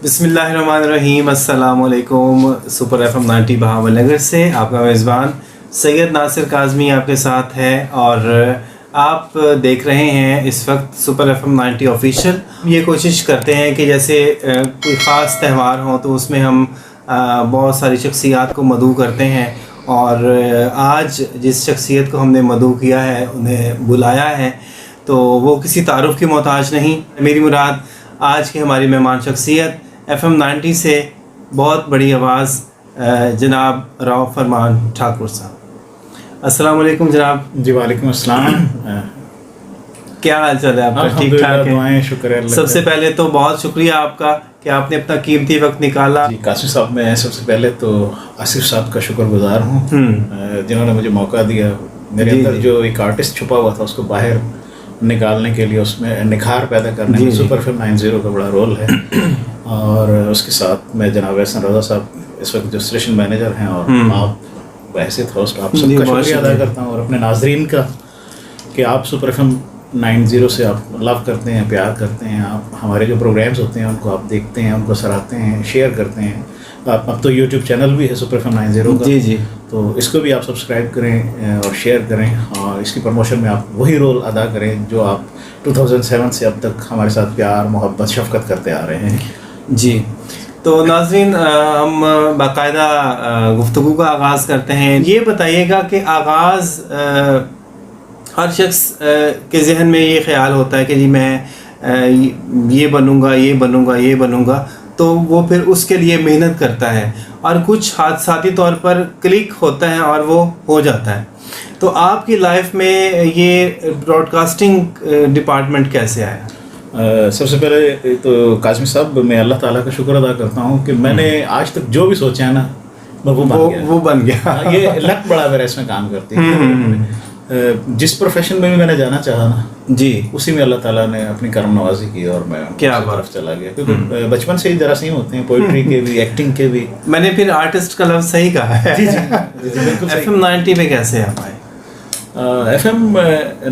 بسم اللہ الرحمن الرحیم. السلام علیکم. Super F M 90 Bahawalnagar سے آپ کا میزبان سید ناصر کاظمی آپ کے ساتھ ہے اور آپ دیکھ رہے ہیں اس وقت سپر ایف ایم 90 آفیشیل. یہ کوشش کرتے ہیں کہ جیسے کوئی خاص تہوار ہو تو اس میں ہم بہت ساری شخصیات کو مدعو کرتے ہیں اور آج جس شخصیت کو ہم نے مدعو کیا ہے انہیں بلایا ہے تو وہ کسی تعارف کی محتاج نہیں. میری مراد آج کی ہماری مہمان شخصیت ایف ایم 90 سے بہت بڑی آواز جناب راؤ فرمان ٹھاکر صاحب. السلام علیکم جناب. جی وعلیکم السلام. کیا حال چال ہے آپ کا؟ ٹھیک ٹھاک ہے؟ شکر ہے. سب سے پہلے تو بہت شکریہ آپ کا کہ آپ نے اپنا قیمتی وقت نکالا. جی قاسم صاحب میں سب سے پہلے تو آصف صاحب کا شکر گزار ہوں جنہوں نے مجھے موقع دیا. میرے اندر جو ایک آرٹسٹ چھپا ہوا تھا اس کو باہر نکالنے کے لیے, اس میں نکھار پیدا کرنے میں سپر ایف ایم 90 کا بڑا رول ہے. اور اس کے ساتھ میں جناب احسن رضا صاحب اس وقت جو اسٹیشن مینیجر ہیں اور آپ بحیثیت ہوسٹ آپ سب کا شکریہ ادا کرتا ہوں اور اپنے ناظرین کا کہ آپ سپر ایف ایم 90 سے آپ لو کرتے ہیں, پیار کرتے ہیں. آپ ہمارے جو پروگرامز ہوتے ہیں ان کو آپ دیکھتے ہیں, ان کو سراہتے ہیں, شیئر کرتے ہیں. اب تو یوٹیوب چینل بھی ہے سپر ایف ایم 90 کا. جی تو اس کو بھی آپ سبسکرائب کریں اور شیئر کریں اور اس کی پروموشن میں آپ وہی رول ادا کریں جو آپ 2007 سے اب تک ہمارے ساتھ پیار محبت شفقت کرتے آ رہے ہیں. جی تو ناظرین ہم باقاعدہ گفتگو کا آغاز کرتے ہیں. یہ بتائیے گا کہ آغاز ہر شخص کے ذہن میں یہ خیال ہوتا ہے کہ جی میں یہ بنوں گا, یہ بنوں گا, یہ بنوں گا, تو وہ پھر اس کے لیے محنت کرتا ہے اور کچھ حادثاتی طور پر کلک ہوتا ہے اور وہ ہو جاتا ہے. تو آپ کی لائف میں یہ براڈ کاسٹنگ ڈپارٹمنٹ کیسے آیا؟ سب سے پہلے تو قاسمی صاحب میں اللہ تعالیٰ کا شکر ادا کرتا ہوں کہ میں نے آج تک جو بھی سوچا ہے نا وہ بن گیا. یہ لک بڑا میرا اس میں کام کرتی ہے. جس پروفیشن میں بھی میں نے جانا چاہا نا جی اسی میں اللہ تعالیٰ نے اپنی کرم نوازی کی اور میں کیا طرف چلا گیا کیونکہ بچپن سے ہی جراثیم ہوتے ہیں, پوئٹری کے بھی, ایکٹنگ کے بھی. میں نے پھر آرٹسٹ کا لفظ صحیح کہا ہے. جی بالکل. ایف ایم 90 پہ کیسے آپ آئے؟ ایف ایم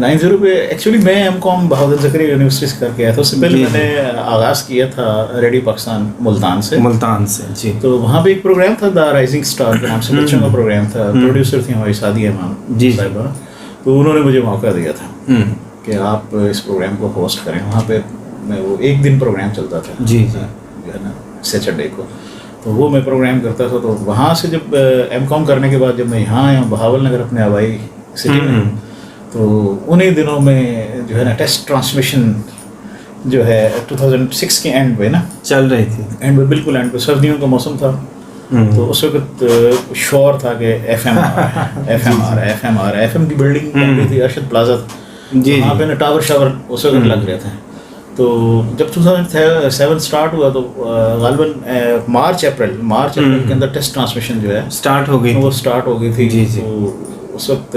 90 پہ ایکچولی میں ایم کام بہاول زکریا یونیورسٹی سے کر کے آیا تھا. اس سے پہلے میں نے آغاز کیا تھا ریڈیو پاکستان ملتان سے. جی تو وہاں پہ ایک پروگرام تھا دا رائزنگ اسٹار کے نام سے, بچوں کا پروگرام تھا. پروڈیوسر تھیں ہماری سعدیہ امام صاحبہ. تو انہوں نے مجھے موقع دیا تھا کہ آپ اس پروگرام کو ہوسٹ کریں. وہاں پہ میں وہ ایک دن پروگرام چلتا تھا جو ہے نا سیٹرڈے کو, تو وہ میں پروگرام کرتا تھا. تو وہاں سے جب ایم کام کرنے کے بعد جب میں یہاں آیا بہاول نگر اپنے آبائی سٹی میں, تو انہیں دنوں میں جو ہے نا ٹیسٹ ٹرانسمیشن جو ہے 2006 کے اینڈ پہ نا چل رہی تھی. اینڈ پہ بالکل اینڈ پہ سردیوں کا موسم تھا. تو اس وقت شور تھا کہ ایف ایم آ رہا ہے. ایف ایم کی بلڈنگ بن گئی تھی, ارشد پلازا, وہاں پہ نا ٹاور شاور اس وقت لگ رہے تھے. تو جب 2007 اسٹارٹ ہوا تو غالباً مارچ اپریل کے اندر ٹیسٹ ٹرانسمیشن جو ہے اسٹارٹ ہو گئی تھی. تو اس وقت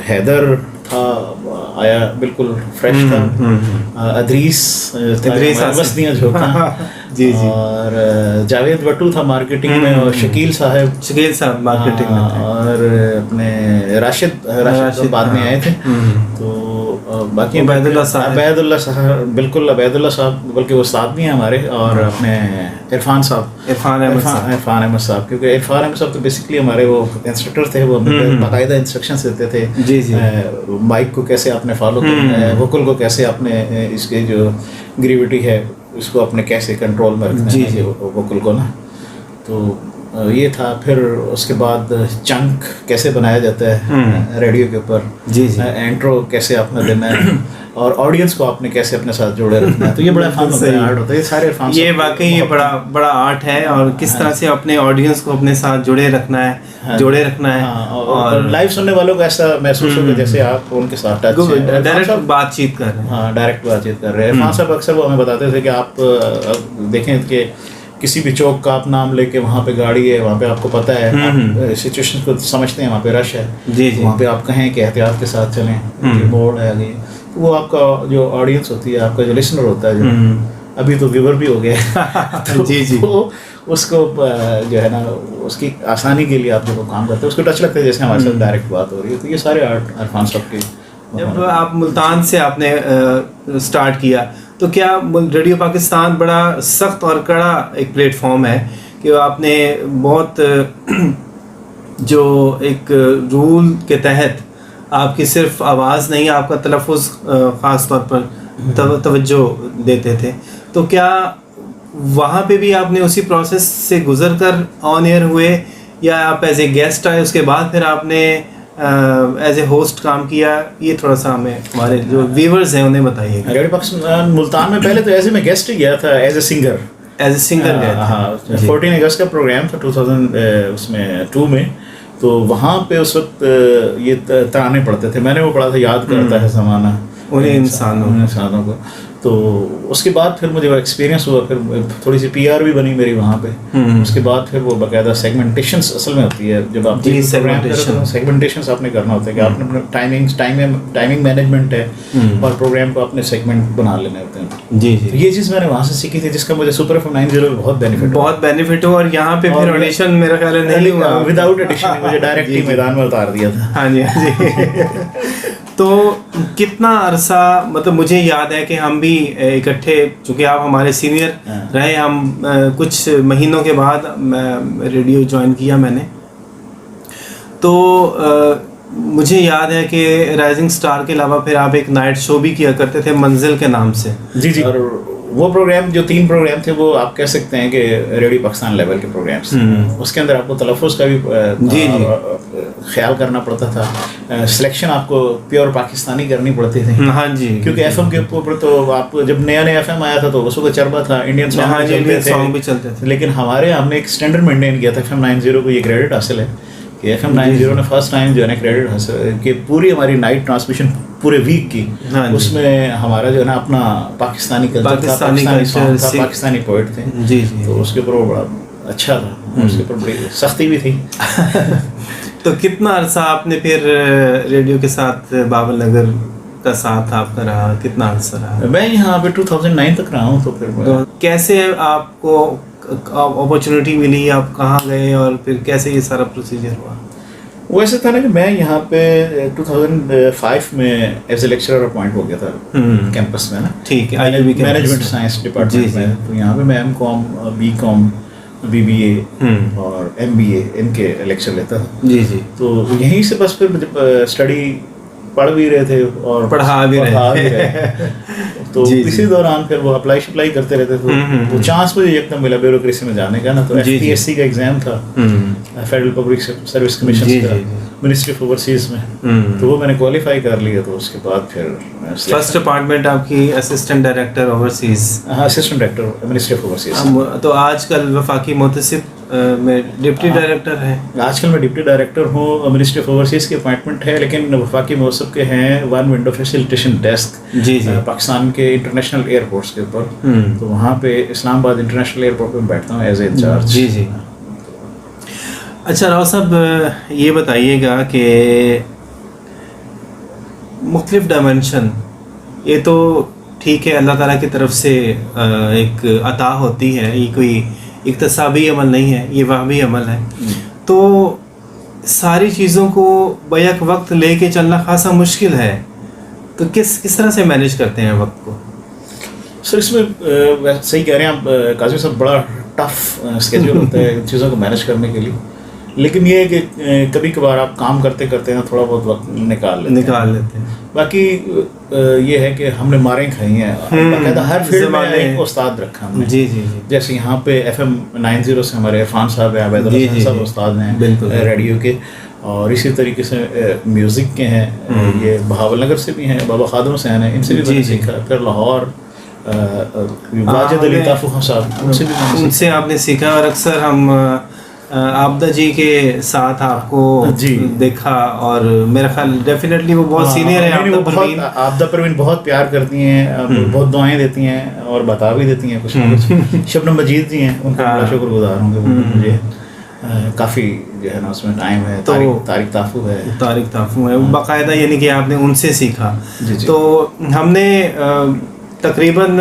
حیدر تھا آیا, بالکل فریش تھا. ادریس بستیاں جھوکا اور جاوید بٹو تھا مارکیٹنگ میں, اور شکیل صاحب مارکیٹنگ میں, اور اپنے راشد بعد میں آئے تھے. تو باقی عبید اللہ صاحب, بالکل عبید اللہ صاحب, بلکہ وہ استاد بھی ہیں ہمارے, اور اپنے عرفان احمد صاحب, کیونکہ عرفان احمد صاحب تو بیسکلی ہمارے وہ انسٹرکٹر تھے. وہ باقاعدہ انسٹرکشنس دیتے تھے مائک کو کیسے آپ نے فالو کرنا ہے, ووکل کو کیسے آپ نے اس کے جو گریوٹی ہے اس کو اپنے کیسے کنٹرول میں رکھنا ہے ووکل کو نا. تو یہ تھا. پھر اس کے بعد چنک کیسے بنایا جاتا ہے ریڈیو کے اوپر, انٹرو کیسے آپ نے دینا ہے, اور آڈینس کو آپ نے کیسے اپنے ساتھ جوڑے رکھنا ہے. تو یہ بڑا آرٹ ہوتا ہے. یہ سارے یہ واقعی یہ بڑا آرٹ ہے, اور کس طرح سے اپنے آڈینس کو اپنے ساتھ جوڑے رکھنا ہے. اور لائیو سننے والوں کو ایسا محسوس ہوگا جیسے آپ ان کے ساتھ ڈائریکٹ بات چیت کر رہے ہیں. ہاں ڈائریکٹ بات چیت کر رہے ہیں. عرفان صاحب اکثر وہ ہمیں بتاتے تھے کہ آپ دیکھیں کہ کسی بھی چوک کا آپ نام لے کے وہاں پہ گاڑی ہے, وہاں پہ آپ کو پتہ ہے سچویشن کو سمجھتے ہیں, وہاں پہ رش ہے, وہاں پہ آپ کہیں کہ احتیاط کے ساتھ چلیں, موڑ ہے آگے. وہ آپ کا جو آڈینس ہوتی ہے, آپ کا جو لسنر ہوتا ہے, جو ابھی تو ویور بھی ہو گیا, تو اس کو جو ہے نا اس کی آسانی کے لیے آپ جو کام کرتے ہیں اس کو ٹچ لگتا ہے جیسے ہمارے ساتھ ڈائریکٹ بات ہو رہی ہے. تو یہ سارے آرٹ عرفان صاحب کے. جب آپ ملتان سے آپ نے اسٹارٹ کیا تو کیا ریڈیو پاکستان بڑا سخت اور کڑا ایک پلیٹ فارم ہے کہ آپ نے بہت جو ایک رول کے تحت آپ کی صرف آواز نہیں آپ کا تلفظ خاص طور پر توجہ دیتے تھے، تو کیا وہاں پہ بھی آپ نے اسی پروسیس سے گزر کر آن ایئر ہوئے یا آپ ایز اے گیسٹ آئے اس کے بعد پھر آپ نے ایز اے ہوسٹ کام کیا؟ یہ تھوڑا سا ہمیں ہمارے جو ویورز ہیں انہیں بتائیے. ریڈیو پاکستان ملتان میں پہلے تو ایز اے میں گیسٹ ہی گیا تھا، ایز اے سنگر گیا تھا. ہاں 14 اگست کا پروگرام تھا 2002 میں، تو وہاں پہ اس وقت یہ ترانے پڑھتے تھے، میں نے وہ پڑھا تھا یاد کرتا ہے زمانہ انہیں انسانوں کو. تو اس کے بعد پھر مجھے وہ ایکسپیرینس ہوا، پھر تھوڑی سی پی آر بھی بنی میری وہاں پہ. اس کے بعد پھر وہ باقاعدہ سیگمنٹیشنس اصل میں ہوتی ہے جب آپ سیگمنٹیشنس آپ نے کرنا ہوتا ہے کہ آپ نے ٹائمنگ مینجمنٹ ہے اور پروگرام کو اپنے سیگمنٹ بنا لینے ہوتے ہیں. جی یہ چیز میں نے وہاں سے سیکھی تھی جس کا مجھے سپر FM 90 میں بہت بینیفٹ ہو. اور یہاں پہ پھر ایڈیشن میرا خیال ہے نہیں ہوا، وداؤٹ ایڈیشن مجھے ڈائریکٹ ہی میدان میں اتار دیا تھا. ہاں جی. تو کتنا عرصہ، مطلب مجھے یاد ہے کہ ہم بھی اکٹھے، چونکہ آپ ہمارے سینئر رہے، ہم کچھ مہینوں کے بعد ریڈیو جوائن کیا میں نے، تو مجھے یاد ہے کہ رائزنگ سٹار کے علاوہ پھر آپ ایک نائٹ شو بھی کیا کرتے تھے منزل کے نام سے. جی. اور وہ پروگرام جو 3 پروگرام تھے وہ آپ کہہ سکتے ہیں کہ ریڈیو پاکستان لیول کے پروگرامس. اس کے اندر آپ کو تلفظ کا بھی خیال کرنا پڑتا تھا، سلیکشن آپ کو پیور پاکستانی کرنی پڑتی تھی. ہاں جی، کیونکہ ایف ایم کے اوپر تو آپ جب نیا ایف ایم آیا تھا تو اس وقت چربا تھا، انڈین سانگ بھی چلتے تھے. لیکن ہمارے ہم نے ایک اسٹینڈرڈ مینٹین کیا تھا. FM 90 کو یہ کریڈٹ حاصل ہے کہ FM 90 نے فرسٹ ٹائم جو ہے نا کریڈٹ حاصل کہ پوری ہماری نائٹ ٹرانسمیشن پورے ویک کی، اس میں ہمارا جو ہے نا اپنا پاکستانی کلچر تھا، پاکستانی پوئٹ تھے. جی. تو اس کے اوپر وہ بڑا اچھا تھا، اس کے اوپر بڑی سختی بھی تھی. تو کتنا عرصہ آپ نے پھر ریڈیو کے ساتھ بابل نگر کا ساتھ آپ کا رہا؟ کتنا عرصہ رہا؟ میں یہاں پہ 2009 تک رہا ہوں. تو پھر کیسے آپ کو اپرچونیٹی ملی، آپ کہاں گئے اور پھر کیسے یہ سارا پروسیجر ہوا؟ ویسے تھا نا کہ میں یہاں پہ 2005 میں ایز اے لیکچرر اپوائنٹ ہو گیا تھا کیمپس میں نا. ٹھیک ہے، مینجمنٹ سائنس ڈپارٹمنٹ میں. تو یہاں پہ میں M.Com B.Com BBA اور MBA ان کے لیکچر لیتا تھا. جی. تو یہیں سے بس پھر جب اسٹڈی پڑھ بھی رہے تھے اور پڑھا بھی رہے تو اسی دوران پھر وہ اپلائی کرتے رہتے تھے. وہ چانس مجھے ایک دم ملا بیوروکریسی میں جانے کا نا. تو FPSC کا ایگزام تھا، فیڈرل پبلک سروس کمیشن کا، منسٹری آف اوورسیز میں. تو وہ میں نے کوالیفائی کر لیا. تو اس کے بعد پھر فرسٹ ڈپارٹمنٹ آپ کی اسسٹنٹ ڈائریکٹر اوورسیز. ہاں، assistant director ministry of overseas. تو آج کل وفاقی محتسب میں ڈپٹی ڈائریکٹر ہیں. آج کل میں ڈپٹی ڈائریکٹر ہوں. منسٹری آف اوورسیز کی اپوائنٹمنٹ ہے، لیکن وفاقی محتسب کے ہیں 1 ونڈو فیسیلیٹیشن ڈیسک پاکستان کے انٹرنیشنل ایئرپورٹس کے اوپر. تو وہاں پہ اسلام آباد انٹرنیشنل ایئرپورٹ پہ بیٹھتا ہوں ایز اے انچارج. جی. اچھا راؤ صاحب، یہ بتائیے گا کہ مختلف ڈائمینشن، یہ تو ٹھیک ہے اللہ تعالیٰ کی طرف سے ایک عطا ہوتی ہے، یہ کوئی اکتسابی عمل نہیں ہے، یہ وہابی عمل ہے. تو ساری چیزوں کو بیک وقت لے کے چلنا خاصا مشکل ہے. تو کس طرح سے مینیج کرتے ہیں وقت کو؟ سر اس میں صحیح کہہ رہے ہیں آپ کاظم صاحب، بڑا ٹف اسکیجول ہوتا ہے چیزوں کو مینیج کرنے کے لیے. لیکن یہ ہے کہ کبھی کبھار آپ کام کرتے کرتے نا تھوڑا بہت وقت نکال لیتے ہیں. باقی یہ ہے کہ ہم نے ماریں کھائی ہیں، باقاعدہ ہر فیلڈ میں ایک استاد رکھا ہم نے. جی. جیسے یہاں پہ FM 90 سے ہمارے عرفان صاحب ہیں، عبید اللہ صاحب استاد ہیں ریڈیو کے. اور اسی طریقے سے میوزک کے ہیں، یہ بہاول نگر سے بھی ہیں، بابا خادم حسین ہیں، ان سے بھی میں نے سیکھا. پھر لاہور واجد علی طافو صاحب، ان سے آپ نے سیکھا. اور اکثر ہم عابدہ جی کے ساتھ آپ کو دیکھا، اور میرا خیال ڈیفینیٹلی وہ بہت سینئر ہیں. عابدہ پروین بہت پیار کرتی ہیں، بہت دعائیں دیتی ہیں اور بتا بھی دیتی ہیں کچھ نہ کچھ. شبنم مجید جی ہیں، ان کا بڑا شکر گزار ہوں گے. مجھے کافی جو ہے نا اس میں ٹائم ہے. طارق طافو ہے باقاعدہ، یعنی کہ آپ نے ان سے سیکھا. تو ہم نے تقریباً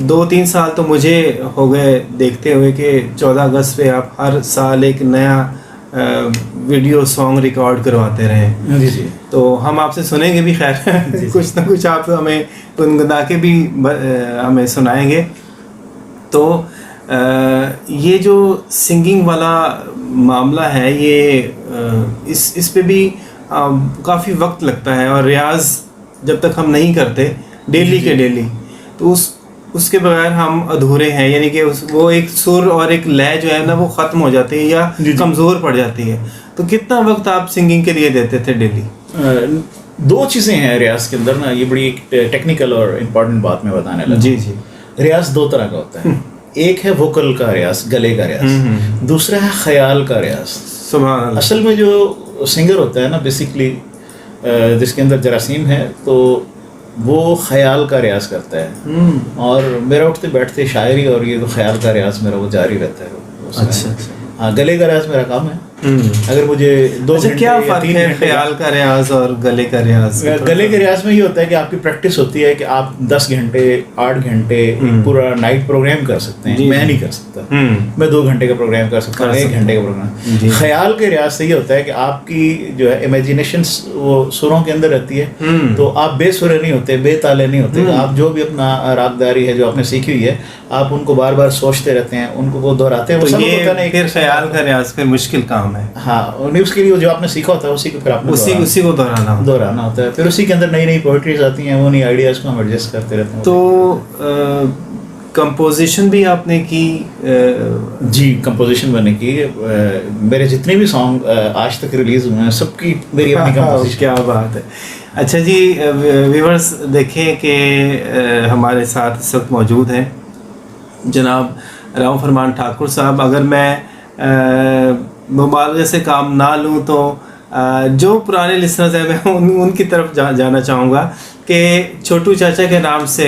2-3 سال تو مجھے ہو گئے دیکھتے ہوئے کہ 14 اگست پہ آپ ہر سال ایک نیا ویڈیو سانگ ریکارڈ کرواتے رہے. جی جی. تو ہم آپ سے سنیں گے بھی خیر کچھ نہ کچھ آپ ہمیں گنگنا کے بھی ہمیں سنائیں گے. تو یہ جو سنگنگ والا معاملہ ہے یہ اس پہ بھی کافی وقت لگتا ہے, اور ریاض جب تک ہم نہیں کرتے ڈیلی کے ڈیلی تو اس کے بغیر ہم ادھورے ہیں, یعنی کہ وہ ایک سر اور ایک لے جو ہے نا وہ ختم ہو جاتی ہے یا کمزور پڑ جاتی ہے. تو کتنا وقت آپ سنگنگ کے لیے دیتے تھے ڈیلی؟ دو چیزیں ہیں ریاض کے اندر نا, یہ بڑی ایک ٹیکنیکل اور امپورٹنٹ بات میں بتانے لگا. جی جی. ریاض دو طرح کا ہوتا ہے, ایک ہے ووکل کا ریاض, گلے کا ریاض, دوسرا ہے خیال کا ریاض. سبحان اللہ. اصل میں جو سنگر ہوتا ہے نا بیسکلی جس کے اندر جراثیم ہے تو وہ خیال کا ریاض کرتا ہے, اور میرا اٹھتے بیٹھتے شاعری اور یہ تو خیال کا ریاض میرا وہ جاری رہتا ہے. اچھا. ہاں, گلے کا ریاض میرا کام ہے. اگر مجھے 2 گھنٹے کیا فرق ہے خیال کا ریاض اور گلے کا ریاض؟ گلے کے ریاض میں یہ ہوتا ہے کہ آپ کی پریکٹس ہوتی ہے کہ آپ 10 گھنٹے 8 گھنٹے پورا نائٹ پروگرام کر سکتے ہیں. میں نہیں کر سکتا, میں 2 گھنٹے کا پروگرام کر سکتا ہوں, 1 گھنٹے کا پروگرام. خیال کے ریاض سے یہ ہوتا ہے کہ آپ کی جو ہے امیجنیشنس وہ سروں کے اندر رہتی ہے, تو آپ بے سرے نہیں ہوتے, بے تالے نہیں ہوتے. آپ جو بھی اپنا راگداری ہے جو آپ نے سیکھی ہوئی ہے آپ ان کو بار بار سوچتے رہتے ہیں, ان کو وہ دہراتے ہیں. تو یہ پھر خیال کا ریاض پھر مشکل کام ہے. ہاں, اس کے لیے جو آپ نے سیکھا ہوتا ہے اسی کو پھر آپ اسی کو دہرانا ہوتا ہے. پھر اسی کے اندر نئی نئی پوئٹریز آتی ہیں, وہ نئی آئیڈیاز کو ہم ایڈجسٹ کرتے رہتے ہیں. تو کمپوزیشن بھی آپ نے کی؟ جی, کمپوزیشن میں نے کی. میرے جتنے بھی سانگ آج تک ریلیز ہوئے ہیں سب کی میری اپنی کمپوزیشن. کیا بات ہے. اچھا جی, ویورز دیکھیں کہ ہمارے ساتھ اس وقت موجود ہیں جناب راؤ فرمان ٹھاکر صاحب. اگر میں مبالغے سے کام نہ لوں تو جو پرانے لسنرز ہیں میں ان کی طرف جانا چاہوں گا کہ چھوٹو چاچا کے نام سے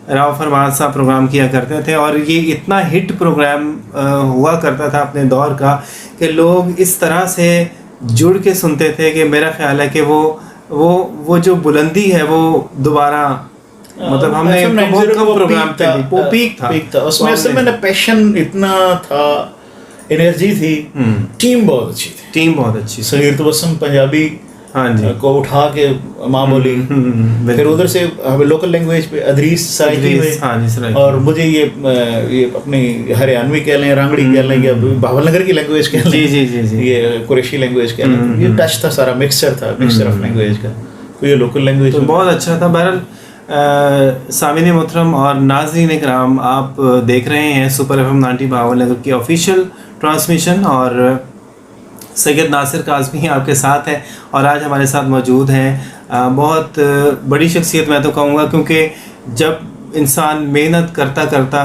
راؤ فرمان صاحب پروگرام کیا کرتے تھے, اور یہ اتنا ہٹ پروگرام ہوا کرتا تھا اپنے دور کا کہ لوگ اس طرح سے جڑ کے سنتے تھے کہ میرا خیال ہے کہ وہ جو بلندی ہے وہ دوبارہ مطلب ہم نے پروگرام پیک تھا اس میں. اصل میں پیشن اتنا تھا, انرجی تھی, ٹیم بہت اچھی تھی. ٹیم بہت اچھی. صغیر تبسم پنجابی کو اٹھا کے ماں بولی, پھر ادھر سے لوکل لینگویج پہ ادریس سرائکی میں, اور مجھے یہ اپنی ہریانوی کہہ لیں, رانگڑی کہہ لیں, یا بھاول نگر کی لینگویج کہہ لیں, یہ قریشی لینگویج کہہ لیں. یہ ٹچ تھا سارا, مکسچر تھا, مکسچر آف لینگویج کا. تو یہ لوکل لینگویج بہت اچھا تھا. بہرحال سامعین محترم اور ناظرین کرام, آپ دیکھ رہے ہیں سپر FM 90 بھاول نگر کی آفیشیل ٹرانسمیشن, اور سید ناصر کاظمی آپ کے ساتھ ہے, اور آج ہمارے ساتھ موجود ہیں بہت بڑی شخصیت میں تو کہوں گا, کیونکہ جب انسان محنت کرتا کرتا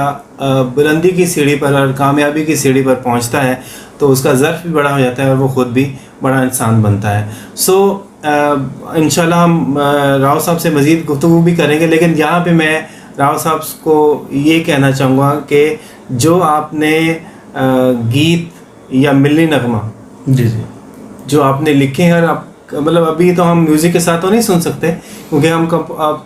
بلندی کی سیڑھی پر اور کامیابی کی سیڑھی پر پہنچتا ہے تو اس کا ظرف بھی بڑا ہو جاتا ہے اور وہ خود بھی بڑا انسان بنتا ہے. سو انشاءاللہ ہم راؤ صاحب سے مزید گفتگو بھی کریں گے, لیکن یہاں پہ میں راؤ صاحب کو یہ کہنا چاہوں گا کہ جو آپ نے گیت یا ملی نغمہ جو آپ نے لکھے ہیں, اور مطلب ابھی تو ہم میوزک کے ساتھ تو نہیں سن سکتے کیونکہ ہم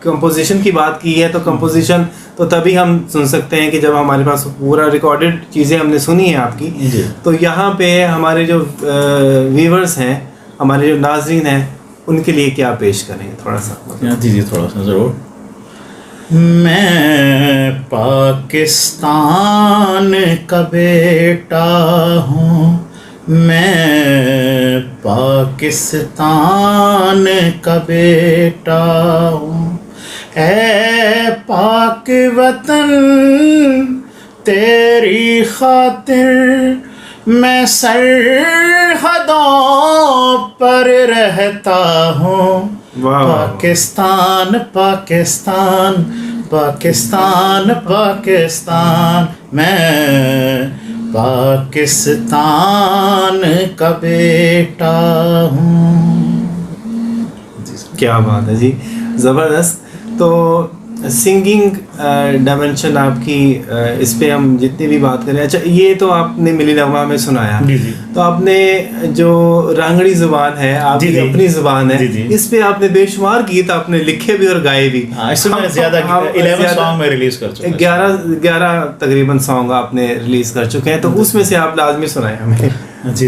کمپوزیشن کی بات کی ہے, تو کمپوزیشن تو تبھی ہم سن سکتے ہیں کہ جب ہمارے پاس پورا ریکارڈڈ چیزیں ہم نے سنی ہیں آپ کی. تو یہاں پہ ہمارے جو ویورز ہیں, ہمارے جو ناظرین ہیں, ان کے لیے کیا پیش کریں گے تھوڑا سا؟ جی تھوڑا سا ضرور. میں پاکستان کا بیٹا ہوں, میں پاکستان کا بیٹا ہوں, اے پاک وطن تیری خاطر میں سرحدوں پر رہتا ہوں. پاکستان پاکستان پاکستان پاکستان, میں پاکستان کا بیٹا ہوں. کیا بات ہے جی, زبردست. تو سنگنگ ڈائمنشن آپ کی, اس پہ ہم جتنی بھی بات کریں. اچھا, یہ تو آپ نے ملی نغمہ میں سنایا, تو آپ نے جو رانگڑی زبان ہے آپ کی اپنی زبان ہے, اس پہ آپ نے بے شمار گیت آپ نے لکھے بھی اور گائے بھی. اس میں زیادہ 11 سانگ میں ریلیز کر چکے ہیں, 11 تقریباً سانگ آپ نے ریلیز کر چکے ہیں, تو اس میں سے آپ لازمی سنائیں ہمیں. جی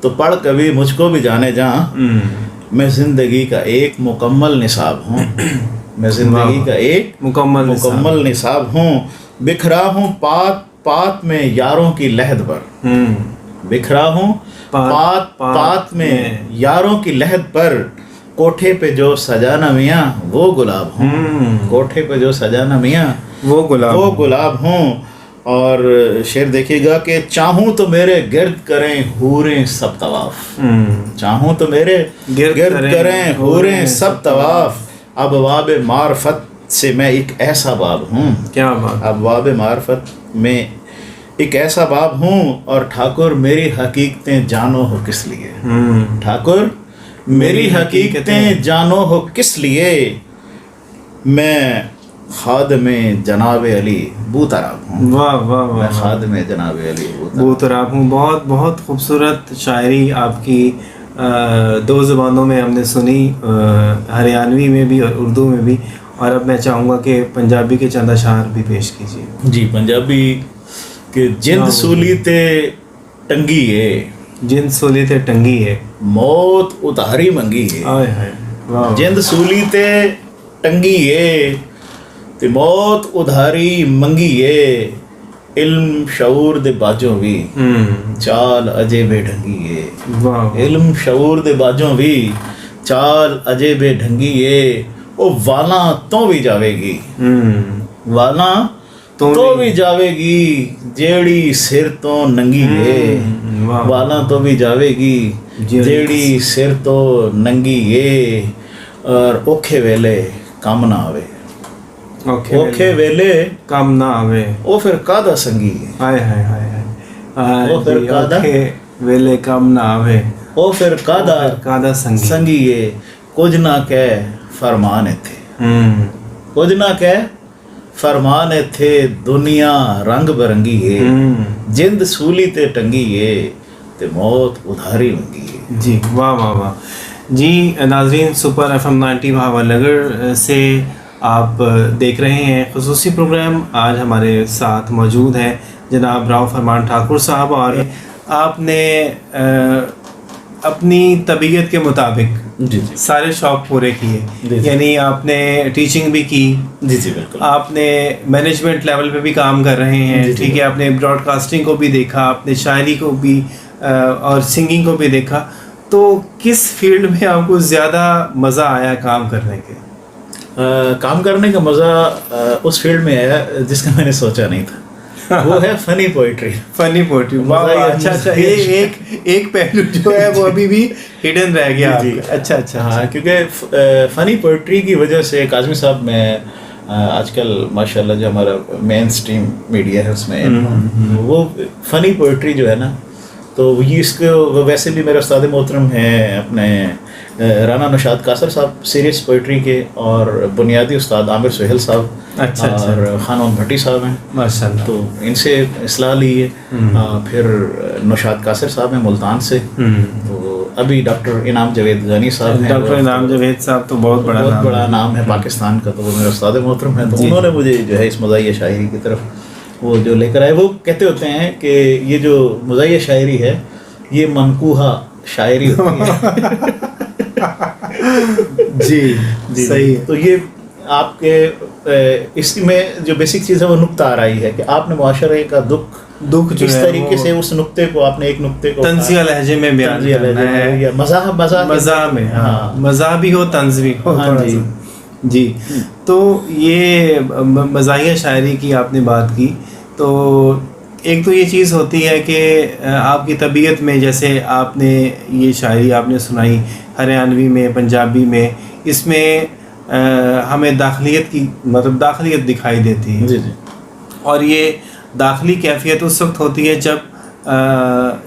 تو پڑھ کبھی مجھ کو بھی جانے جہاں، میں زندگی کا ایک مکمل نصاب ہوں، میں زندگی کا ایک مکمل نصاب ہوں، بکھرا ہوں پات پات میں یاروں کی لہد پر، بکھرا ہوں پات پات میں یاروں کی لہد پر، کوٹھے پہ جو سجانا میاں وہ گلاب ہوں، کوٹھے پہ جو سجانا میاں وہ گلاب ہوں۔ اور شعر دیکھیے گا کہ چاہوں تو میرے گرد کریں حوریں سب طواف، چاہوں تو میرے گرد کریں حوریں سب طواف، ابواب معرفت سے میں ایک ایسا باب ہوں، کیا بات، ابواب معرفت میں ایک ایسا باب ہوں، اور ٹھاکر میری حقیقتیں جانو ہو کس لیے، ٹھاکر میری حقیقتیں جانو ہو کس لیے، میں خادم جناب علی بوطراب ہوں، واہ واہ واہ، میں خادم جناب علی بوطراب ہوں۔ بہت بہت خوبصورت شاعری آپ کی دو زبانوں میں ہم نے سنی، ہریانوی میں بھی اور اردو میں بھی، اور اب میں چاہوں گا کہ پنجابی کے چند اشعار بھی پیش کیجیے۔ جی، پنجابی کہ جند سولی تے ٹنگی ہے، جند سولی تے ٹنگی ہے، موت اتاری منگی ہے، جند سولی تے ٹنگی ہے تے موت ادھاری منگی ہے، علم شعور دے باجوں بھی چال اجے بے ڈھنگی ہے، علم شعور دے باجوں بھی چال اجے بے ڈھنگی ہے، او والاں تو بھی جاوے گی، والاں تو بھی جاوے گی جیڑی سر تو ننگی ہے، والاں تو بھی جاوے گی جیڑی سر تو ننگی ہے، اور اوکھے ویلے کم نہ آوے، اوکھے ویلے کم نہ آوے، او پھر کادا سنگی ہے، ہائے ہائے ہائے، او پھر کادا ویلے کم نہ آوے، او پھر کادا سنگی ہے، کچھ نہ کہہ فرمان تھے، کچھ نہ کہہ فرمان تھے، دنیا رنگ برنگی ہے، جند سولی تے ٹنگی ہے تے موت ادھاری منگی ہے۔ جی واہ واہ واہ جی۔ ناظرین، سپر FM 90 بھاول نگر سے آپ دیکھ رہے ہیں خصوصی پروگرام۔ آج ہمارے ساتھ موجود ہیں جناب راؤ فرمان ٹھاکر صاحب، اور آپ نے اپنی طبیعت کے مطابق سارے شوق پورے کیے، یعنی آپ نے ٹیچنگ بھی کی، جی جی بالکل، آپ نے مینجمنٹ لیول پہ بھی کام کر رہے ہیں، ٹھیک ہے، آپ نے براڈ کاسٹنگ کو بھی دیکھا، آپ نے شاعری کو بھی اور سنگنگ کو بھی دیکھا، تو کس فیلڈ میں آپ کو زیادہ مزہ آیا کام کرنے کے؟ کام کرنے کا مزہ اس فیلڈ میں آیا جس کا میں نے سوچا نہیں تھا، وہ ہے فنی پوئٹری۔ فنی پوئٹری، اچھا اچھا، ایک پہلو جو ہے وہ ابھی بھی ہڈن رہ گیا۔ اچھا اچھا، ہاں، کیونکہ فنی پوئٹری کی وجہ سے کاظمی صاحب، میں آج کل ماشاء اللہ جو ہمارا مین اسٹریم میڈیا ہے اس میں وہ فنی پوئٹری جو ہے نا، تو یہ اس کو ویسے بھی میرے استاد محترم ہیں اپنے رانا نشاد قاصر صاحب سیریس پوئٹری کے، اور بنیادی استاد عامر سہیل صاحب، اور خانون بھٹی صاحب ہیں ماشاء اللہ، تو ان سے اصلاح لی ہے۔ پھر نشاد قاصر صاحب ہیں ملتان سے، تو ابھی ڈاکٹر انعام جاوید غنی صاحب ہیں، ڈاکٹر انعام جاوید صاحب تو بہت بڑا نام ہے پاکستان کا، تو وہ میرے استاد محترم ہیں، تو انہوں نے مجھے جو ہے اس مزاحیہ شاعری کی طرف وہ جو لے کر آئے۔ وہ کہتے ہوتے ہیں کہ یہ جو مزاحیہ شاعری ہے یہ منقوحہ شاعری ہوتی ہے۔ جی صحیح، تو یہ آپ کے اس میں جو بیسک چیز ہے وہ نقطہ آرائی ہے کہ آپ نے معاشرے کا دکھ کس طریقے سے اس نقطے کو، آپ نے ایک نقطے کو طنزیہ لہجے میں بیان کرنا ہے، یا مزاح میں، ہاں مزاح بھی ہو، طنز بھی ہو۔ جی، تو یہ مزاحیہ شاعری کی آپ نے بات کی، تو ایک تو یہ چیز ہوتی ہے کہ آپ کی طبیعت میں، جیسے آپ نے یہ شاعری آپ نے سنائی ہریانوی میں، پنجابی میں، اس میں ہمیں داخلیت کی مطلب داخلیت دکھائی دیتی ہے، اور یہ داخلی کیفیت اس وقت ہوتی ہے جب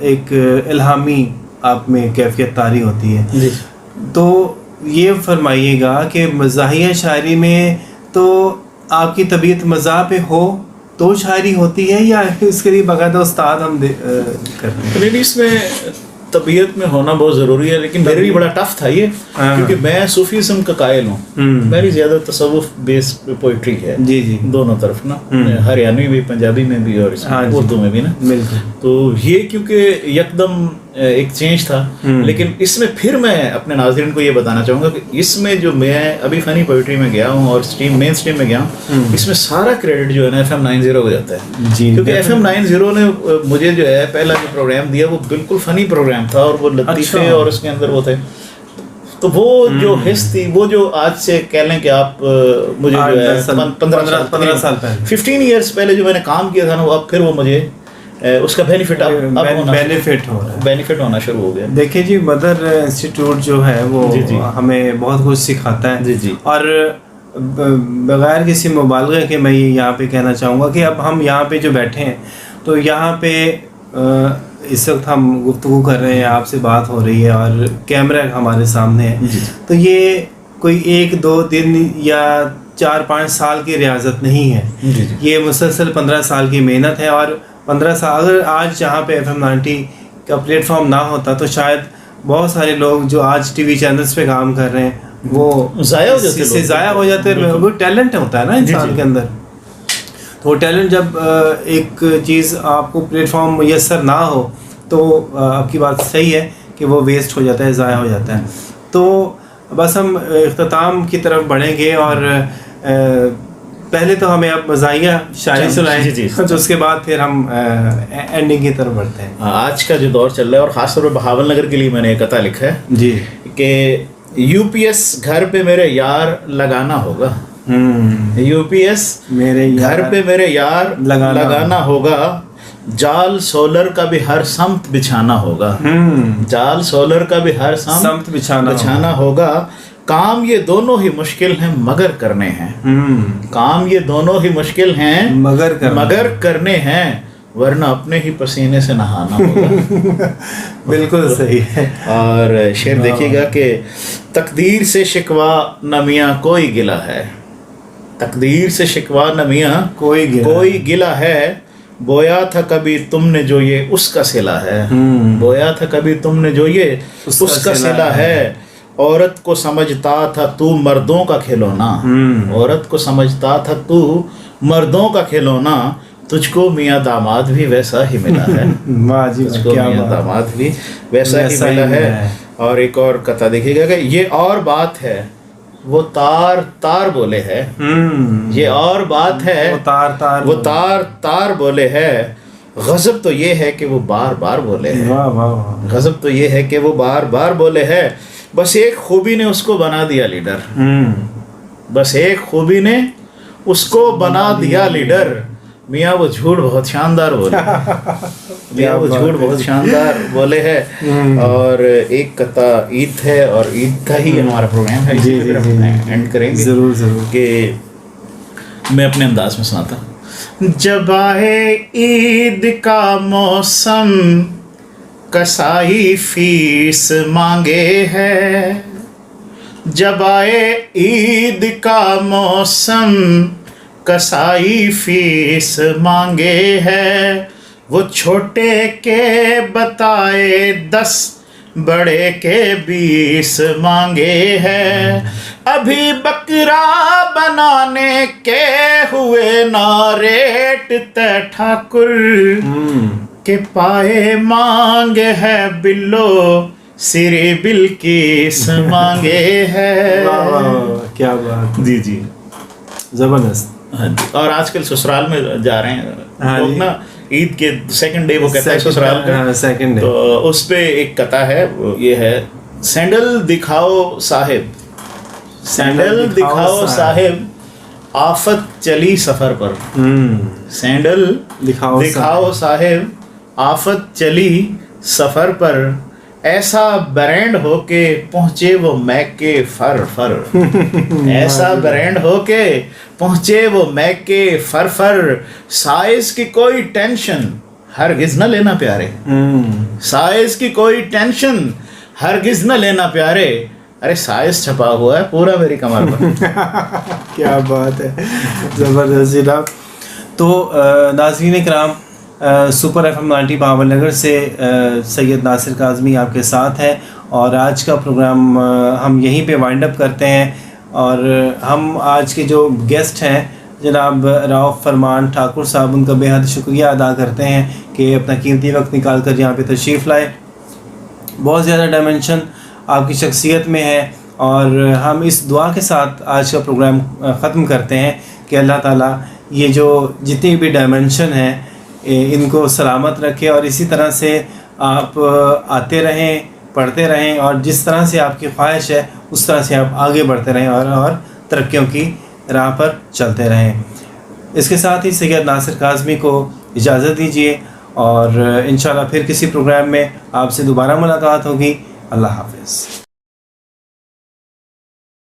ایک الہامی آپ میں کیفیت طاری ہوتی ہے۔ تو یہ فرمائیے گا کہ مزاحیہ شاعری میں تو آپ کی طبیعت مزاح پہ ہو تو شاعری ہوتی ہے، یا اس کے لیے باقاعدہ استاد ہم کرتے ہیں؟ اس میں طبیعت میں ہونا بہت ضروری ہے، لیکن میرے لیے بڑا ٹف تھا یہ، کیونکہ میں صوفیزم کا قائل ہوں، میری زیادہ تصوف بیس پوئٹری ہے، جی دونوں طرف نا، ہریانوی بھی، پنجابی میں بھی، اور اردو میں بھی نا، تو یہ کیونکہ یکدم ایک چینج تھا. لیکن اس میں پھر میں اپنے ناظرین کو یہ بتانا چاہوں گا کہ اس میں جو میں ابھی فنی پوئٹری میں گیا ہوں اور مین اسٹریم میں گیا ہوں, اس میں سارا کریڈٹ جو ہے نا FM 90 کو جاتا ہے. کیونکہ FM 90 نے مجھے جو ہے پہلا جو پروگرام دیا وہ بالکل فنی پروگرام تھا, اور وہ لطیفے اور اس کے اندر وہ تھے. تو وہ جو حص تھی, وہ جو آج سے کہہ لیں کہ آپ مجھے جو ہے 15 سال پہلے 15 ایئرس پہلے جو میں نے کام کیا تھا نا, وہ اب پھر وہ مجھے اس کا بینیفٹ ہونا شروع ہو گیا. دیکھیں جی, مدر انسٹیٹیوٹ جو ہے وہ ہمیں بہت کچھ سکھاتا ہے. اور بغیر کسی مبالغے کے میں یہاں پہ کہنا چاہوں گا کہ اب ہم یہاں پہ جو بیٹھے ہیں تو یہاں پہ اس وقت ہم گفتگو کر رہے ہیں, آپ سے بات ہو رہی ہے اور کیمرہ ہمارے سامنے ہے. تو یہ کوئی 1-2 دن یا 4-5 سال کی ریاضت نہیں ہے, یہ مسلسل 15 سال کی محنت ہے. اور 15 سال اگر آج جہاں پہ FM 90 کا پلیٹ فارم نہ ہوتا تو شاید بہت سارے لوگ جو آج ٹی وی چینلز پہ کام کر رہے ہیں وہ ضائع ہو جاتے. وہ ٹیلنٹ ہوتا ہے نا انسان کے اندر, تو وہ ٹیلنٹ جب ایک چیز آپ کو پلیٹ فارم میسر نہ ہو تو آپ کی بات صحیح ہے کہ وہ ویسٹ ہو جاتا ہے, ضائع ہو جاتا ہے. تو بس ہم اختتام کی طرف بڑھیں گے, اور پہلے تو ہمیں آپ مزاحیہ شاعری سنائیں, تو اس کے بعد پھر ہم اینڈنگ کی طرف بڑھتے ہیں. آج کا جو دور چل رہا ہے, اور خاص طور پہ بہاول نگر کے لیے میں نے ایک عطا لکھا ہے جی کہ UPS گھر پہ میرے یار لگانا ہوگا, UPS میرے گھر پہ میرے یار لگانا ہوگا, جال سولر کا بھی ہر سمت بچھانا ہوگا, جال سولر کا بھی ہر سمت بچھانا ہوگا. کام یہ دونوں ہی مشکل ہیں مگر کرنے ہیں, کام یہ دونوں ہی مشکل ہیں مگر کرنے ہیں, ورنہ اپنے ہی پسینے سے نہانا ہوگا. بالکل صحیح ہے. اور شعر دیکھیے گا کہ تقدیر سے شکوہ نہ میاں کوئی گلہ ہے, تقدیر سے شکوہ نہ میاں کوئی گلہ ہے, بویا تھا کبھی تم نے جو یہ اس کا صلہ ہے, بویا تھا کبھی تم نے جو یہ اس کا صلہ ہے. عورت کو سمجھتا تھا تو مردوں کا کھلونا, عورت کو سمجھتا تھا تو مردوں کا کھلونا, تجھ کو میاں داماد بھی ویسا ہی ملا ہے, تجھ کو میاں داماد بھی ویسا ہی ملا ہے. اور ایک اور قطعہ دیکھیے گا کہ یہ اور بات ہے وہ تار تار بولے ہے, یہ اور بات ہے وہ تار بولے ہے, غضب تو یہ ہے کہ وہ بار بار بولے ہے, غضب تو یہ ہے کہ وہ بار بار بولے ہے. بس ایک خوبی نے اس کو بنا دیا لیڈر, بس ایک خوبی نے اس کو بنا دیا لیڈر, میاں وہ جھوٹ بہت شاندار بولے, میاں وہ جھوٹ بہت شاندار بولے ہے. اور ایک قطعہ عید ہے, اور عید کا ہی ہمارا پروگرام ہے, اسی پہ ہم اینڈ کریں گے ضرور کہ میں اپنے انداز میں سناتا ہوں. جب آئے عید کا موسم کسائی فیس مانگے ہے, جب آئے عید کا موسم کسائی فیس مانگے ہے, وہ چھوٹے کے بتائے 10 بڑے کے 20 مانگے ہے. ابھی بکرا بنانے کے ہوئے نا ریٹ تے ٹھاکر, کہ پائے مانگے ہے بلو سری بلکیس مانگے ہے. کیا بات, جی زبردست. اور آج کل سسرال میں جا رہے ہیں لوگ نا, عید کے سیکنڈ ڈے وہ کہتا ہے سسرال کا سیکنڈ ڈے, تو اس پہ ایک قطعہ ہے, یہ ہے سینڈل دکھاؤ صاحب, سینڈل دکھاؤ صاحب آفت چلی سفر پر, سینڈل دکھاؤ صاحب آفت چلی سفر پر, ایسا برینڈ ہو کے پہنچے وہ میک کے فر, ایسا برینڈ ہو کے پہنچے وہ میک کے فر, سائز کی کوئی ٹینشن ہرگز نہ لینا پیارے, سائز کی کوئی ٹینشن ہرگز نہ لینا پیارے, ارے سائز چھپا ہوا ہے پورا میری کمر پر. کیا بات ہے, زبردست جناب. تو ناظرین کرام, سپر FM 90 بہاول نگر سے سید ناصر کاظمی آپ کے ساتھ ہے, اور آج کا پروگرام ہم یہیں پہ وائنڈ اپ کرتے ہیں. اور ہم آج کے جو گیسٹ ہیں جناب رؤف فرمان ٹھاکر صاحب, ان کا بے حد شکریہ ادا کرتے ہیں کہ اپنا قیمتی وقت نکال کر یہاں پہ تشریف لائے. بہت زیادہ ڈائمنشن آپ کی شخصیت میں ہے، اور ہم اس دعا کے ساتھ آج کا پروگرام ختم کرتے ہیں کہ اللہ تعالیٰ یہ جو جتنی بھی ڈائمنشن ہیں ان کو سلامت رکھے، اور اسی طرح سے آپ آتے رہیں، پڑھتے رہیں، اور جس طرح سے آپ کی خواہش ہے اس طرح سے آپ آگے بڑھتے رہیں اور ترقیوں کی راہ پر چلتے رہیں۔ اس کے ساتھ ہی سید ناصر کاظمی کو اجازت دیجیے، اور انشاءاللہ پھر کسی پروگرام میں آپ سے دوبارہ ملاقات ہوگی۔ اللہ حافظ۔